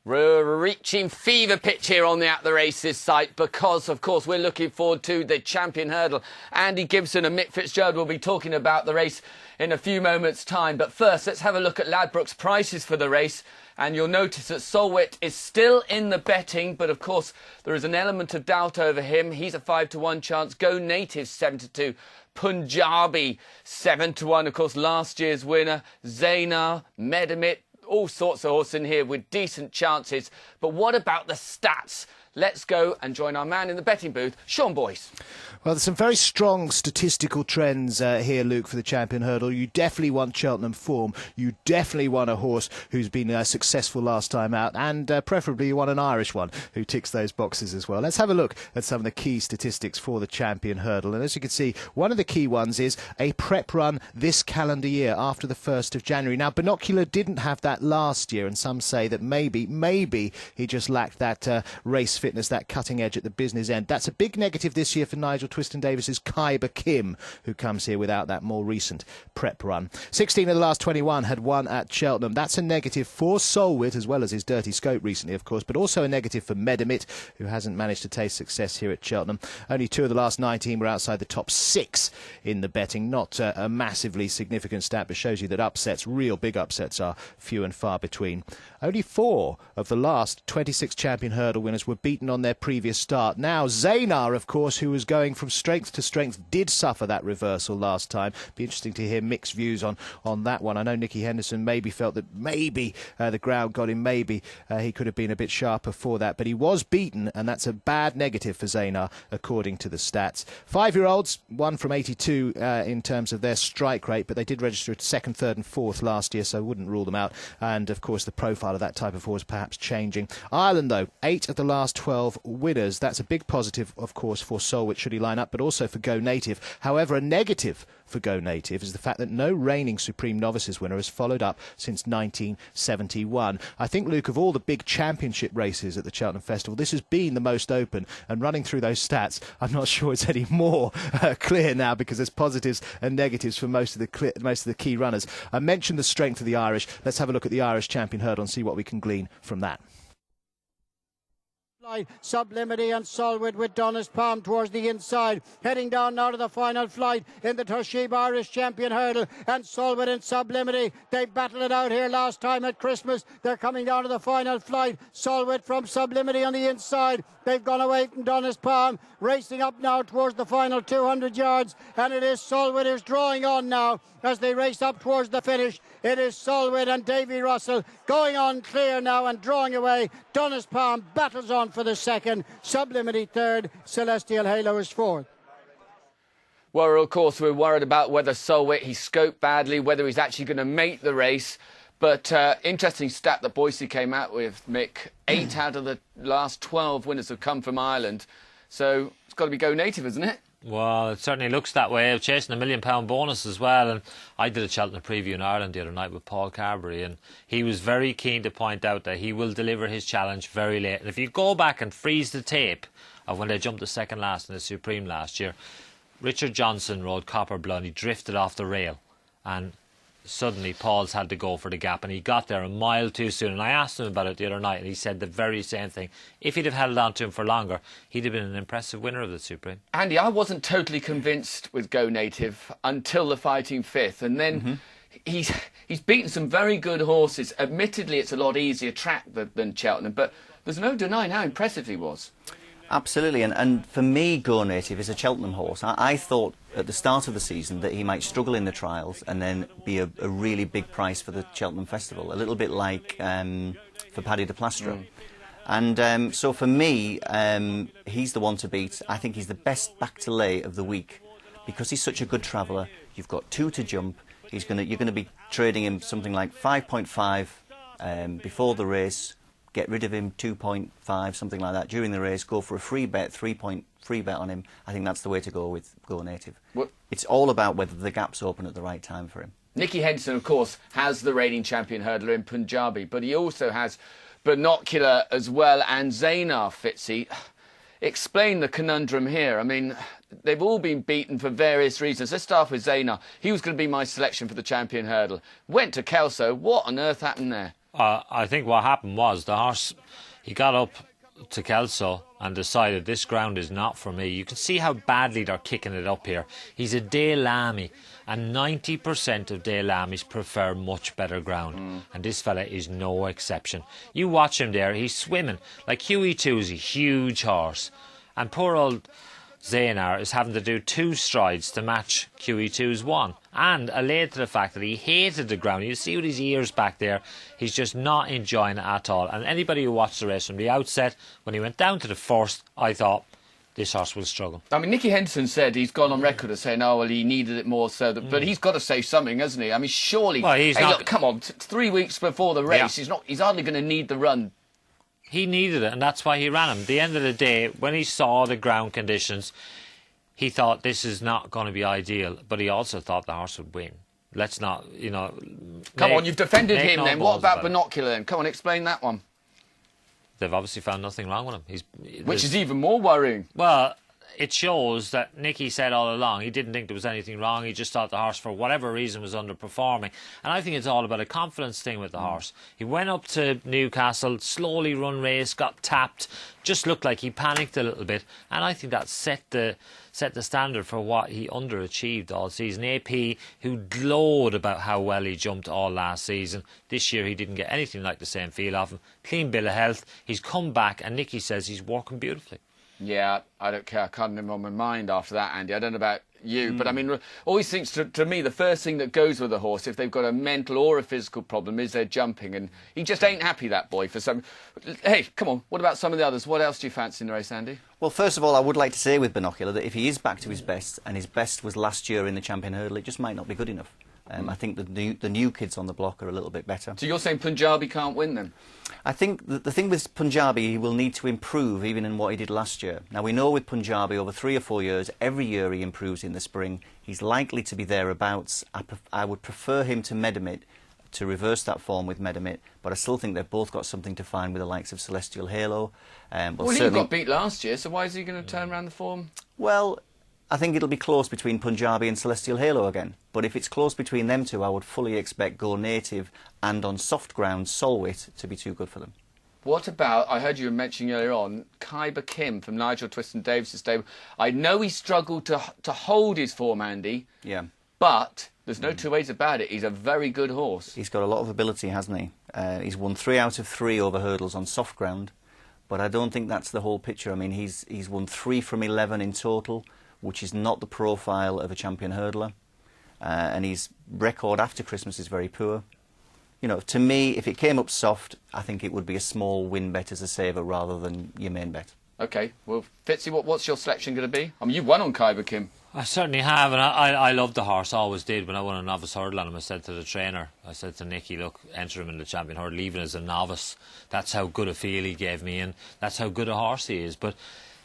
We're reaching fever pitch here on the At The Races site because, of course, we're looking forward to the champion hurdle. Andy Gibson and Mick Fitzgerald will be talking about the race in a few moments' time. But first, let's have a look at Ladbrokes Prices for the race. And you'll notice that Solwit is still in the betting, but of course there is an element of doubt over him. He's a 5-to-1 chance. Go Native 7-2. Punjabi 7-1. Of course, last year's winner. Zaynar, Medamit. All sorts of horses in here with decent chances. But what about the stats? Let's go and join our man in the betting booth, Sean Boyce. Well, there's some very strong statistical trends here, Luke, for the champion hurdle. You definitely want Cheltenham form. You definitely want a horse who's been successful last time out. And preferably you want an Irish one who ticks those boxes as well. Let's have a look at some of the key statistics for the champion hurdle. And as you can see, one of the key ones is a prep run this calendar year after the 1st of January. Now, Binocular didn't have that last year, and some say that maybe he just lacked that race fitness, that cutting edge at the business end. That's a big negative this year for Nigel Twiston-Davies's Khyber Kim, who comes here without that more recent prep run. 16 of the last 21 had won at Cheltenham. That's a negative for Solwit, as well as his Dirty Scope recently, of course, but also a negative for Medamit, who hasn't managed to taste success here at Cheltenham. Only 2 of the last 19 were outside the top 6 in the betting. Not a massively significant stat, but shows you that upsets, real big upsets, are few and far between. Only 4 of the last 26 champion hurdle winners were beaten on their previous start. Now, Zaynar, of course, who was going from strength to strength, did suffer that reversal last time. Be interesting to hear mixed views on that one. I know Nicky Henderson maybe felt that the ground got him, maybe he could have been a bit sharper for that, but he was beaten, and that's a bad negative for Zaynar, according to the stats. 5-year-olds, 1 from 82 in terms of their strike rate, but they did register at 2nd, 3rd and 4th last year, so I wouldn't rule them out. And, of course, the profile of that type of horse perhaps changing. Ireland, though, 8 of the last 12 winners. That's a big positive, of course, for Solwit should he line up, but also for Go Native. However, a negative for Go Native is the fact that no reigning Supreme Novices winner has followed up since 1971. I think, Luke, of all the big championship races at the Cheltenham Festival, this has been the most open, and running through those stats, I'm not sure it's any more clear now, because there's positives and negatives for most of the key runners. I mentioned the strength of the Irish. Let's have a look at the Irish champion hurdle and see what we can glean from that. Sublimity and Solwit with Donna's Palm towards the inside, heading down now to the final flight in the Toshiba Irish Champion Hurdle. And Solwit and Sublimity, they battled it out here last time at Christmas. They're coming down to the final flight. Solwit from Sublimity on the inside. They've gone away from Donna's Palm, racing up now towards the final 200 yards, and it is Solwit who's drawing on now as they race up towards the finish. It is Solwit and Davy Russell going on clear now and drawing away. Donna's Palm battles on for the 2nd, Sublimity 3rd, Celestial Halo is 4th. Well, of course, we're worried about whether Solwit, he scoped badly, whether he's actually going to make the race. But interesting stat that Boise came out with, Mick. 8 out of the last 12 winners have come from Ireland. So it's got to be Go Native, isn't it? Well, it certainly looks that way. Chasing a £1 million bonus as well. And I did a Cheltenham preview in Ireland the other night with Paul Carberry, and he was very keen to point out that he will deliver his challenge very late. And if you go back and freeze the tape of when they jumped the second last in the Supreme last year, Richard Johnson rode Copper Blood. He drifted off the rail, and suddenly Paul's had to go for the gap, and he got there a mile too soon. And I asked him about it the other night, and he said the very same thing. If he'd have held on to him for longer, he'd have been an impressive winner of the Supreme. Andy, I wasn't totally convinced with Go Native until the fighting 5th, and then he's beaten some very good horses. Admittedly, it's a lot easier track than Cheltenham, but there's no denying how impressive he was. Absolutely, and for me, Go Native is a Cheltenham horse. I thought at the start of the season that he might struggle in the trials and then be a really big price for the Cheltenham Festival, a little bit like for Paddy de Plastro. And so for me, he's the one to beat. I think he's the best back to lay of the week because he's such a good traveller. You've got 2 to jump. You're going to be trading him something like 5.5 before the race. Get rid of him 2.5, something like that, during the race. Go for a free bet, 3-point free bet on him. I think that's the way to go with Go Native. It's all about whether the gap's open at the right time for him. Nicky Henderson, of course, has the reigning champion hurdler in Punjabi, but he also has Binocular as well, and Zaynar, Fitzy. Explain the conundrum here. I mean, they've all been beaten for various reasons. Let's start with Zaynar. He was going to be my selection for the champion hurdle. Went to Kelso. What on earth happened there? I think what happened was the horse, he got up to Kelso and decided this ground is not for me. You can see how badly they're kicking it up here. He's a Dale Lamy, and 90% of Dale Lamys prefer much better ground, and this fella is no exception. You watch him there, he's swimming. Like QE2 is a huge horse, and poor old Zaynar is having to do 2 strides to match QE2's 1, and allayed to the fact that he hated the ground. You see with his ears back there, he's just not enjoying it at all. And anybody who watched the race from the outset, when he went down to the first, I thought this horse will struggle. I mean, Nicky Henderson said he's gone on record as saying, oh, well, he needed it more so that, but he's got to say something, hasn't he? I mean, surely, well, he's hey, not... look, come on, 3 weeks before the race, he's hardly going to need the run. He needed it, and that's why he ran him. At the end of the day, when he saw the ground conditions, he thought this is not going to be ideal, but he also thought the horse would win. Let's not, Come on, you've defended him then. What about it. Binocular then? Come on, explain that one. They've obviously found nothing wrong with him. Which is even more worrying. Well, it shows that Nicky said all along he didn't think there was anything wrong. He just thought the horse, for whatever reason, was underperforming. And I think it's all about a confidence thing with the horse. He went up to Newcastle, slowly run race, got tapped, just looked like he panicked a little bit. And I think that set the standard for what he underachieved all season. AP, who glowed about how well he jumped all last season, this year he didn't get anything like the same feel of him. Clean bill of health. He's come back, and Nicky says he's working beautifully. Yeah, I don't care. I can't remember on my mind after that, Andy. I don't know about you, but I mean, always thinks to me the first thing that goes with a horse, if they've got a mental or a physical problem, is their jumping, and he just ain't happy, that boy, for some... Hey, come on, what about some of the others? What else do you fancy in the race, Andy? Well, first of all, I would like to say with Binocular that if he is back to his best, and his best was last year in the Champion Hurdle, it just might not be good enough. I think the new kids on the block are a little bit better. So you're saying Punjabi can't win then? I think the thing with Punjabi, he will need to improve even in what he did last year. Now, we know with Punjabi, over 3 or 4 years, every year he improves in the spring. He's likely to be thereabouts. I would prefer him to Medamit, to reverse that form with Medamit, but I still think they've both got something to find with the likes of Celestial Halo. Well, he got beat last year, so why is he going to turn around the form? Well, I think it'll be close between Punjabi and Celestial Halo again. But if it's close between them two, I would fully expect Go Native and on soft ground Solwit to be too good for them. What about, I heard you mentioning earlier on, Khyber Kim from Nigel Twiston-Davis's stable. I know he struggled to hold his form, Andy. Yeah. But there's no two ways about it. He's a very good horse. He's got a lot of ability, hasn't he? He's won 3 out of 3 over hurdles on soft ground. But I don't think that's the whole picture. I mean, he's won 3 from 11 in total, which is not the profile of a champion hurdler. And his record after Christmas is very poor. You know, to me, if it came up soft, I think it would be a small win bet as a saver rather than your main bet. OK, well, Fitzy, what's your selection going to be? I mean, you won on Kaiba Kim. I certainly have, and I loved the horse, always did. When I won a novice hurdle on him, I said to the trainer, I said to Nicky, look, enter him in the champion hurdle, even as a novice. That's how good a feel he gave me, and that's how good a horse he is. But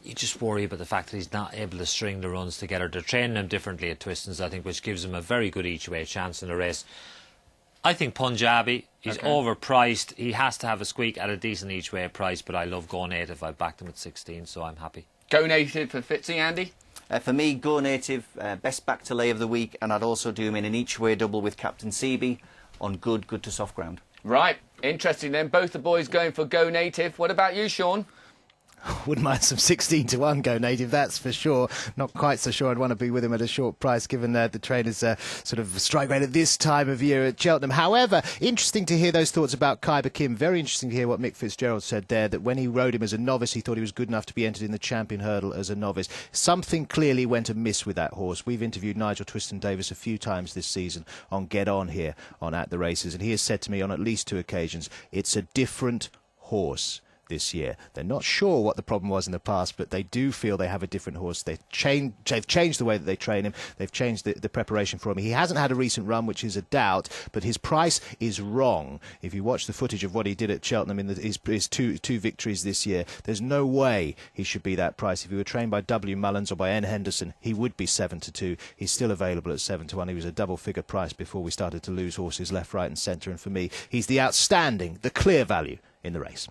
you just worry about the fact that he's not able to string the runs together. They're training him differently at Twistons, I think, which gives him a very good each-way chance in the race. I think Punjabi, he's overpriced. He has to have a squeak at a decent each-way price, but I love Go Native. I backed him at 16, so I'm happy. Go Native for Fitzy, Andy? For me, Go Native, best back to lay of the week, and I'd also do him in an each-way double with Captain Seaby on good to soft ground. Right, interesting then. Both the boys going for Go Native. What about you, Sean? Wouldn't mind some 16-1 Go Native, that's for sure. Not quite so sure I'd want to be with him at a short price, given the trainer's sort of strike rate at this time of year at Cheltenham. However, interesting to hear those thoughts about Khyber Kim. Very interesting to hear what Mick Fitzgerald said there, that when he rode him as a novice, he thought he was good enough to be entered in the champion hurdle as a novice. Something clearly went amiss with that horse. We've interviewed Nigel Twiston-Davis a few times this season on Get On here on At the Races, and he has said to me on at least 2 occasions, it's a different horse this year. They're not sure what the problem was in the past, but they do feel they have a different horse. They've changed the way that they train him. They've changed the preparation for him. He hasn't had a recent run, which is a doubt, but his price is wrong. If you watch the footage of what he did at Cheltenham in his two victories this year, there's no way he should be that price. If he were trained by W. Mullins or by N. Henderson, he would be 7-2. He's still available at 7-1. He was a double-figure price before we started to lose horses left, right and centre, and for me, he's the outstanding, the clear value in the race.